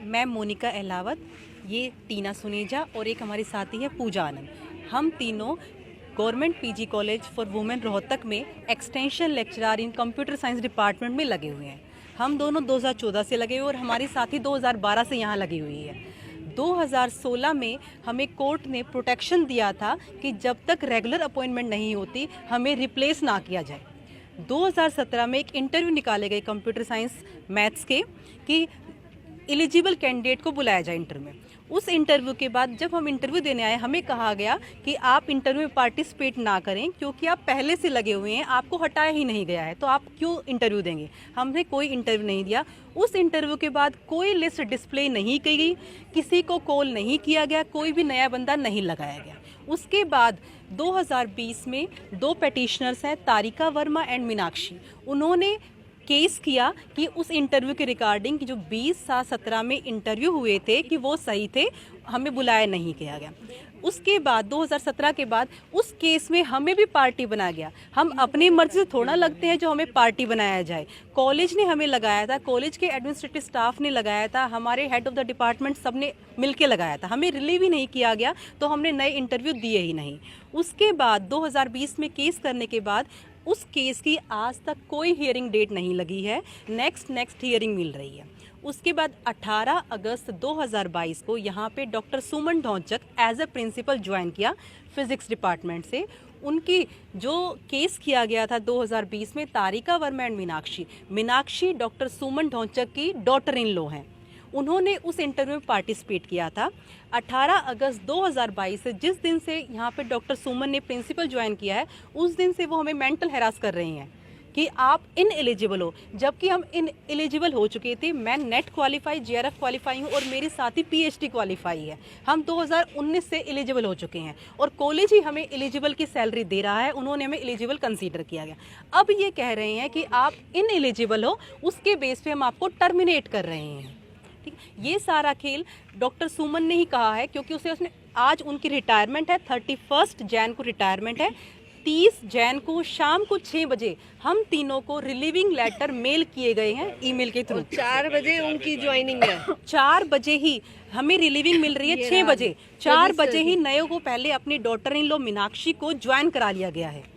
मैं मोनिका अहलावत, ये टीना सुनेजा और एक हमारी साथी है पूजा आनंद। हम तीनों government PG college for women Rohtak में extension lecturer in computer science department में लगे हुए हैं। हम दोनों 2014 से लगे हुए और हमारी साथी 2012 से यहाँ लगी हुई है। 2016 में हमें कोर्ट ने प्रोटेक्शन दिया था कि जब तक रेगुलर अपॉइंटमेंट नहीं होती हमें रिप्लेस ना किया जाए। 2017 में एक इंटरव्यू निकाले गए कंप्यूटर साइंस मैथ्स के कि एलिजिबल कैंडिडेट को बुलाया जाए इंटरव्यू में। उस इंटरव्यू के बाद जब हम इंटरव्यू देने आए हमें कहा गया कि आप इंटरव्यू में पार्टिसिपेट ना करें क्योंकि आप पहले से लगे हुए हैं, आपको हटाया ही नहीं गया है, तो आप क्यों इंटरव्यू देंगे। हमने कोई इंटरव्यू नहीं दिया। उस इंटरव्यू के बाद कोई लिस्ट डिस्प्ले नहीं की गई, किसी को कॉल नहीं किया गया, कोई भी नया बंदा नहीं लगाया गया। उसके बाद 2020 में 2 पेटिशनर्स हैं, तारिका वर्मा एंड मीनाक्षी, उन्होंने केस किया कि उस इंटरव्यू के रिगार्डिंग कि जो 2017 में इंटरव्यू हुए थे कि वो सही थे, हमें बुलाया नहीं किया गया। उसके बाद 2017 के बाद उस केस में हमें भी पार्टी बनाया गया। हम अपनी मर्जी से थोड़ा लगते हैं जो हमें पार्टी बनाया जाए। कॉलेज ने हमें लगाया था, कॉलेज के एडमिनिस्ट्रेटिव स्टाफ ने लगाया था, हमारे हेड ऑफ द डिपार्टमेंट सब ने मिलके लगाया था। हमें रिलीव ही नहीं किया गया तो हमने नए इंटरव्यू दिए ही नहीं। उसके बाद 2020 में केस करने के बाद उस केस की आज तक कोई हियरिंग डेट नहीं लगी है। नेक्स्ट हियरिंग मिल रही है। उसके बाद 18 अगस्त 2022 को यहाँ पे doctor Suman Dhounchak as a principal join किया फिज़िक्स डिपार्टमेंट से। उनकी जो केस किया गया था 2020 में, तारिका वर्मा एंड मीनाक्षी डॉक्टर सुमन ढौंचक की डॉटर इन लॉ हैं। उन्होंने उस इंटरव्यू में पार्टिसिपेट किया था। 18 अगस्त 2022 से जिस दिन से यहाँ पे डॉक्टर सुमन ने प्रिंसिपल ज्वाइन किया है उस दिन से वो हमें मेंटल हैरास कर रही हैं कि आप इन एलिजिबल हो, जबकि हम इन एलिजिबल हो चुके थे। मैं नेट क्वालिफाई, JRF क्वालिफाई हूँ और मेरी साथी PhD क्वालिफाई है। हम 2019 से एलिजिबल हो चुके हैं और कॉलेज ही हमें एलिजिबल की सैलरी दे रहा है, उन्होंने हमें एलिजिबल कंसीडर किया गया। अब ये कह रहे हैं कि आप इन एलिजिबल हो, उसके बेस पे हम आपको टर्मिनेट कर रहे हैं। ठीक, ये सारा खेल डॉक्टर सुमन ने ही कहा है क्योंकि उसने आज उनकी रिटायरमेंट है, 31 जैन को रिटायरमेंट है। 30 जैन को शाम को 6 बजे हम तीनों को रिलीविंग लेटर मेल किए गए हैं ईमेल के थ्रू। 4 बजे उनकी ज्वाइनिंग है। 4 बजे ही हमें रिलीविंग मिल रही है। 6 बजे 4 बजे ही नए को पहले अपनी डॉटर इन लॉ मीनाक्षी को ज्वाइन करा लिया गया है।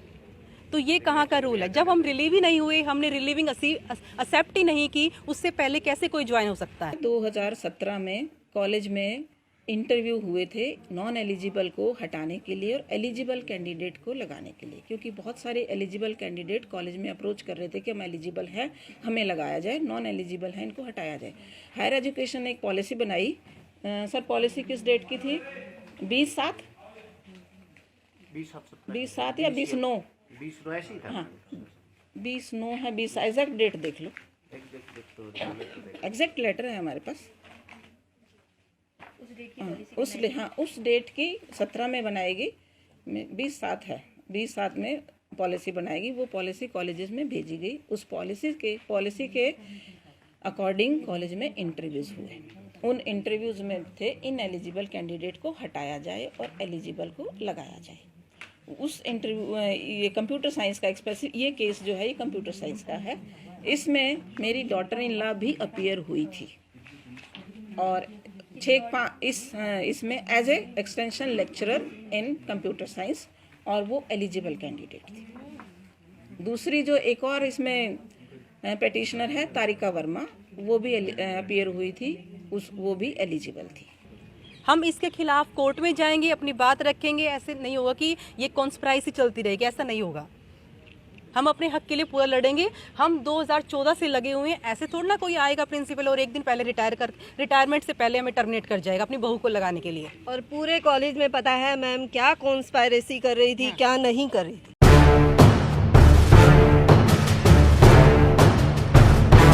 तो ये कहाँ का रूल है? जब हम रिलीव ही नहीं हुए, हमने रिलीविंग एक्सेप्ट ही नहीं की, उससे पहले कैसे कोई ज्वाइन हो सकता है? 2017 में कॉलेज में इंटरव्यू हुए थे नॉन एलिजिबल को हटाने के लिए और एलिजिबल कैंडिडेट को लगाने के लिए, क्योंकि बहुत सारे एलिजिबल कैंडिडेट कॉलेज में अप्रोच कर रहे थे कि हम एलिजिबल हैं, हमें लगाया जाए, नॉन एलिजिबल हैं, इनको हटाया जाए। हायर एजुकेशन ने एक पॉलिसी बनाई। सर, पॉलिसी किस डेट की थी? 20/7 या 20/9? 20 ऐसी था। हाँ, 20/9 है, 20 एग्जैक्ट डेट देख लो, एग्जैक्ट लेटर है हमारे पास। उस डेट की 17 में बनाएगी, 20/7 है, 20/7 में पॉलिसी बनाएगी। वो पॉलिसी कॉलेजेस में भेजी गई। उस पॉलिसी के अकॉर्डिंग कॉलेज में इंटरव्यूज़ हुए। उन इंटरव्यूज़ में थे इन एलिजिबल कैंडिडेट को हटाया जाए और एलिजिबल को लगाया जाए। उस इंटरव्यू ये कंप्यूटर साइंस का ये केस जो है ये कंप्यूटर साइंस का है। इसमें मेरी डॉटर इन लॉ भी अपीयर हुई थी और इसमें as a extension lecturer in computer science, और वो एलिजिबल कैंडिडेट थी। दूसरी जो एक और इसमें पेटिशनर है तारिका वर्मा, वो भी अपीयर हुई थी, वो भी एलिजिबल थी। हम इसके खिलाफ कोर्ट में जाएंगे, अपनी बात रखेंगे। ऐसे नहीं होगा कि ये कॉन्स्पिरेसी चलती रहेगी, ऐसा नहीं होगा। हम अपने हक के लिए पूरा लड़ेंगे। हम 2014 से लगे हुए हैं। ऐसे थोड़ा ना कोई आएगा प्रिंसिपल और एक दिन पहले रिटायरमेंट से पहले हमें टर्मिनेट कर जाएगा अपनी बहू को लगाने के लिए। और पूरे कॉलेज में पता है मैम क्या कॉन्स्पिरेसी कर रही थी, क्या नहीं कर रही थी।